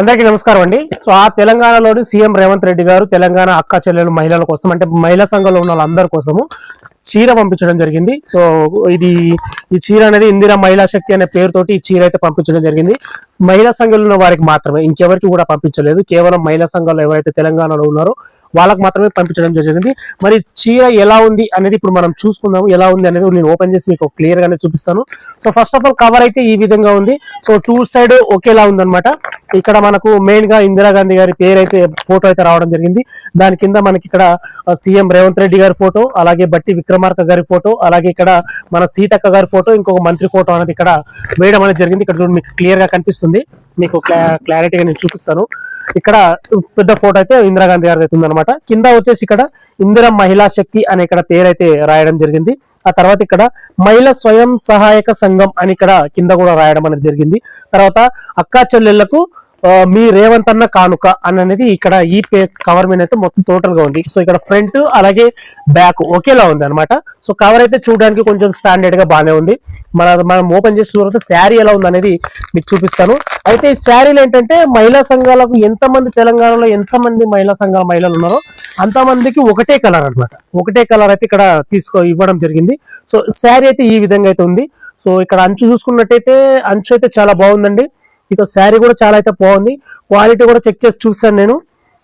అందరికీ నమస్కారం అండి. సో ఆ తెలంగాణలోని సీఎం రేవంత్ రెడ్డి గారు తెలంగాణ అక్క చెల్లెలు మహిళల కోసం అంటే మహిళా సంఘంలో ఉన్న వాళ్ళందరి కోసము చీర పంపించడం జరిగింది. సో ఈ చీర అనేది ఇందిరా మహిళా శక్తి అనే పేరుతోటి ఈ చీర అయితే పంపించడం జరిగింది. మహిళా సంఘంలో ఉన్న వారికి మాత్రమే, ఇంకెవరికి కూడా పంపించలేదు. కేవలం మహిళా సంఘంలో ఎవరైతే తెలంగాణలో ఉన్నారో వాళ్ళకి మాత్రమే పంపించడం జరిగింది. మరి చీర ఎలా ఉంది అనేది ఇప్పుడు మనం చూసుకుందాము. ఎలా ఉంది అనేది నేను ఓపెన్ చేసి మీకు క్లియర్ గానే చూపిస్తాను. So first of all cover అయితే ఈ విధంగా ఉంది. సో టూ సైడ్ ఒకేలా ఉందన్నమాట. ఇక్కడ మనకు మెయిన్ గా ఇందిరాగాంధీ గారి పేరు అయితే ఫోటో అయితే రావడం జరిగింది. దాని కింద మనకి ఇక్కడ సీఎం రేవంత్ రెడ్డి గారి ఫోటో, అలాగే బట్టి విక్రమార్క గారి ఫోటో, అలాగే ఇక్కడ మన సీతక్క గారి ఫోటో, ఇంకొక మంత్రి ఫోటో అనేది ఇక్కడ వేయడం అనేది జరిగింది. ఇక్కడ చూడండి మీకు క్లియర్ గా కనిపిస్తుంది. మీకు క్లారిటీగా నేను చూపిస్తాను. ఇక్కడ పెద్ద ఫోటో అయితే ఇందిరాగాంధీ గారి అయితే ఉందన్నమాట. కింద వచ్చేసి ఇక్కడ ఇందిరా మహిళా శక్తి అనే ఇక్కడ పేరు అయితే రాయడం జరిగింది. ఆ తర్వాత ఇక్కడ మహిళా స్వయం సహాయక సంఘం అని ఇక్కడ కింద కూడా రాయడం అనేది జరిగింది. తర్వాత అక్కా చెల్లెళ్లకు మీ రేవంత్ అన్న కానుక అనేది ఇక్కడ ఈ కవర్ మీద అయితే మొత్తం టోటల్ గా ఉంది. సో ఇక్కడ ఫ్రంట్ అలాగే ఒకేలా ఉంది అనమాట. సో కవర్ అయితే చూడడానికి కొంచెం స్టాండర్డ్ గా బాగానే ఉంది. మనం ఓపెన్ చేసిన తర్వాత శారీ ఎలా ఉంది అనేది మీకు చూపిస్తాను. అయితే ఈ శారీలు ఏంటంటే మహిళా సంఘాలకు ఎంతమంది తెలంగాణలో ఎంతమంది మహిళా సంఘాల మహిళలు ఉన్నారో అంతమందికి ఒకటే కలర్ అనమాట. ఒకటే కలర్ అయితే ఇక్కడ ఇవ్వడం జరిగింది. సో శారీ అయితే ఈ విధంగా అయితే ఉంది. సో ఇక్కడ అంచు చూసుకున్నట్టయితే అంచు అయితే చాలా బాగుందండి. ఇక శారీ కూడా చాలా అయితే బాగుంది. క్వాలిటీ కూడా చెక్ చేసి చూసాను నేను.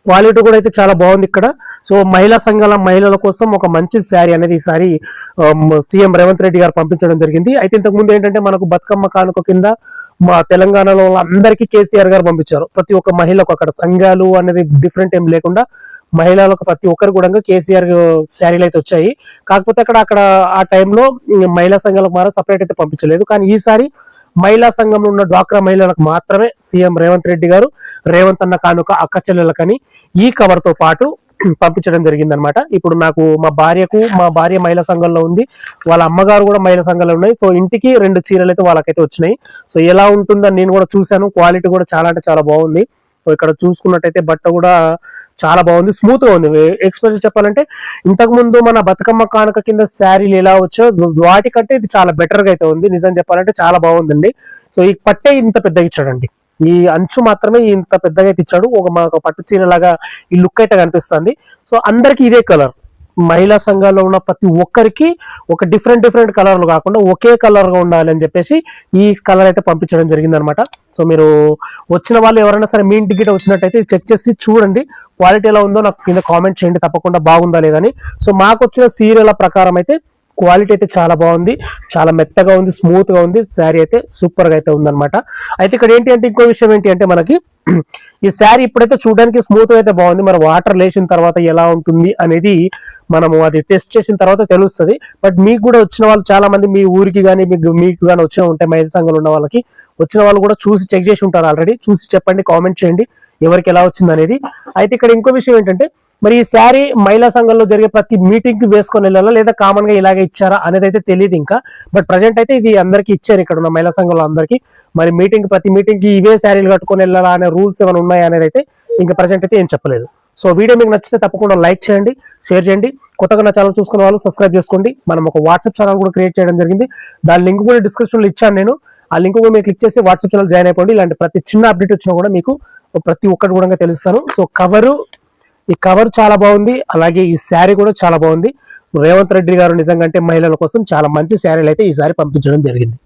క్వాలిటీ కూడా అయితే చాలా బాగుంది ఇక్కడ. సో మహిళా సంఘాల మహిళల కోసం ఒక మంచి శారీ అనేది ఈసారి సీఎం రేవంత్ రెడ్డి గారు పంపించడం జరిగింది. అయితే ఇంతకు ముందు ఏంటంటే మనకు బతుకమ్మ కానుక కింద మా తెలంగాణలో అందరికీ కేసీఆర్ గారు పంపించారు. ప్రతి ఒక్క మహిళకు అక్కడ సంఘాలు అనేది డిఫరెంట్ ఏం లేకుండా మహిళలకు ప్రతి ఒక్కరు కూడా కేసీఆర్ శారీలు అయితే వచ్చాయి. కాకపోతే అక్కడ ఆ టైంలో మహిళా సంఘాలకు మాత్రం సపరేట్ అయితే పంపించలేదు. కానీ ఈసారి మహిళా సంఘంలో ఉన్న డ్వాక్రా మహిళలకు మాత్రమే సీఎం రేవంత్ రెడ్డి గారు రేవంత్ అన్న కానుక అక్క చెల్లెలకని ఈ కవర్ తో పాటు పంపించడం జరిగింది అనమాట. ఇప్పుడు నాకు మా భార్య మహిళా సంఘంలో ఉంది, వాళ్ళ అమ్మగారు కూడా మహిళా సంఘంలో ఉన్నాయి. సో ఇంటికి 2 చీరలు అయితే వాళ్ళకైతే వచ్చినాయి. సో ఎలా ఉంటుందని నేను కూడా చూశాను. క్వాలిటీ కూడా చాలా అంటే చాలా బాగుంది. ఇక్కడ చూసుకున్నట్టయితే బట్ట కూడా చాలా బాగుంది, స్మూత్ గా ఉంది. ఎక్స్ప్రెస్ చెప్పాలంటే ఇంతకు ముందు మన బతుకమ్మ కానుక కింద శారీలు ఎలా వచ్చో వాటికంటే ఇది చాలా బెటర్ గా అయితే ఉంది. నిజం చెప్పాలంటే చాలా బాగుందండి. సో ఈ పట్టే ఇంత పెద్దగా ఇచ్చాడండి. ఈ అంచు మాత్రమే ఇంత పెద్దగా అయితే ఇచ్చాడు. ఒక పట్టు చీర లాగా ఈ లుక్ అయితే కనిపిస్తుంది. సో అందరికి ఇదే కలర్, మహిళా సంఘాల్లో ఉన్న ప్రతి ఒక్కరికి ఒక డిఫరెంట్ కలర్లు కాకుండా ఒకే కలర్ గా ఉండాలి అని చెప్పేసి ఈ కలర్ అయితే పంపించడం జరిగింది అనమాట. సో మీరు వచ్చిన వాళ్ళు ఎవరైనా సరే మీ ఇంటికి వచ్చినట్టయితే చెక్ చేసి చూడండి, క్వాలిటీ ఎలా ఉందో నాకు కింద కామెంట్ చేయండి తప్పకుండా, బాగుందా లేదని. సో మాకు వచ్చిన సీరియల్ ప్రకారం అయితే క్వాలిటీ అయితే చాలా బాగుంది, చాలా మెత్తగా ఉంది, స్మూత్ గా ఉంది. శారీ అయితే సూపర్ గా అయితే ఉందన్నమాట. అయితే ఇక్కడ ఇంకో విషయం ఏంటి అంటే మనకి ఈ శారీ ఇప్పుడైతే చూడడానికి స్మూత్ గా అయితే బాగుంది. మరి వాటర్ లేచిన తర్వాత ఎలా ఉంటుంది అనేది మనము అది టెస్ట్ చేసిన తర్వాత తెలుస్తుంది. బట్ మీకు కూడా వచ్చిన వాళ్ళు చాలా మంది మీ ఊరికి కానీ మీకు కానీ వచ్చిన ఉంటాయి, మహిళా సంఘాలు ఉన్న వాళ్ళకి వచ్చిన వాళ్ళు కూడా చూసి చెక్ చేసి ఉంటారు ఆల్రెడీ. చూసి చెప్పండి, కామెంట్ చేయండి ఎవరికి ఎలా వచ్చింది అనేది. అయితే ఇక్కడ ఇంకో విషయం ఏంటంటే మరి ఈ శారీ మహిళా సంఘంలో జరిగే ప్రతి మీటింగ్ కి వేసుకొని వెళ్ళాలా లేదా కామన్ గా ఇలాగే ఇచ్చారా అనేది అయితే తెలియదు ఇంకా. బట్ ప్రజెంట్ అయితే ఇది అందరికి ఇచ్చారు ఇక్కడ ఉన్న మహిళా సంఘంలో అందరికి. మరి ప్రతి మీటింగ్ కి ఇవే శారీలు కట్టుకొని వెళ్ళాలా అనే రూల్స్ ఏమైనా ఉన్నాయా అనేది అయితే ఇంకా ప్రజెంట్ అయితే ఏం చెప్పలేదు. సో వీడియో మీకు నచ్చితే తప్పకుండా లైక్ చేయండి, షేర్ చేయండి. కొత్తగా నా ఛానల్ చూసుకున్న వాళ్ళు సబ్స్క్రైబ్ చేసుకోండి. మనం ఒక వాట్సాప్ ఛానల్ కూడా క్రియేట్ చేయడం జరిగింది. దాని లింక్ కూడా డిస్క్రిప్షన్ లో ఇచ్చాను నేను. ఆ లింక్ కూడా మీరు క్లిక్ చేసి వాట్సాప్ ఛానల్ జాయిన్ అయిపోండి. ఇలాంటి ప్రతి చిన్న అప్డేట్ వచ్చినా కూడా మీకు ప్రతి ఒక్కటి కూడా తెలుస్తాను. సో ఈ కవర్ చాలా బాగుంది, అలాగే ఈ శారీ కూడా చాలా బాగుంది. రేవంత్ రెడ్డి గారు నిజంగా అంటే మహిళల కోసం చాలా మంచి శారీలు అయితే ఈసారి పంపించడం జరిగింది.